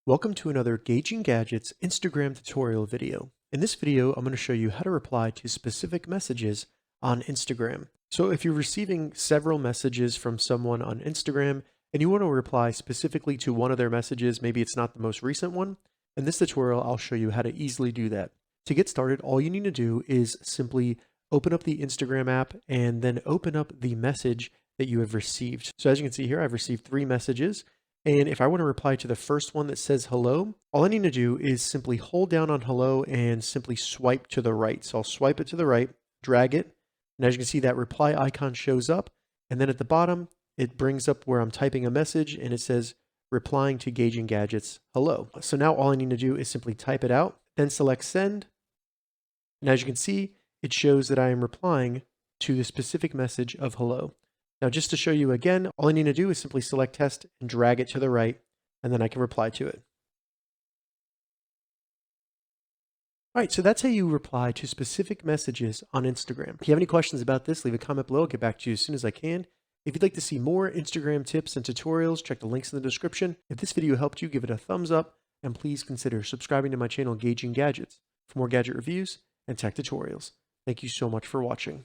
Welcome to another Gauging Gadgets Instagram tutorial video. In this video, I'm going to show you how to reply to specific messages on Instagram. So if you're receiving several messages from someone on Instagram and you want to reply specifically to one of their messages, maybe it's not the most recent one, in this tutorial, I'll show you how to easily do that. To get started, all you need to do is simply open up the Instagram app and then open up the message that you have received. So as you can see here, I've received 3 messages. And if I want to reply to the first one that says hello, all I need to do is simply hold down on hello and simply swipe to the right. So I'll swipe it to the right, drag it, and as you can see, that reply icon shows up. And then at the bottom, it brings up where I'm typing a message and it says replying to Gauging Gadgets hello. So now all I need to do is simply type it out, then select send. And as you can see, it shows that I am replying to the specific message of hello. Now, just to show you again, all I need to do is simply select test and drag it to the right, and then I can reply to it. All right, so that's how you reply to specific messages on Instagram. If you have any questions about this, leave a comment below. I'll get back to you as soon as I can. If you'd like to see more Instagram tips and tutorials, check the links in the description. If this video helped you, give it a thumbs up, and please consider subscribing to my channel, Gauging Gadgets, for more gadget reviews and tech tutorials. Thank you so much for watching.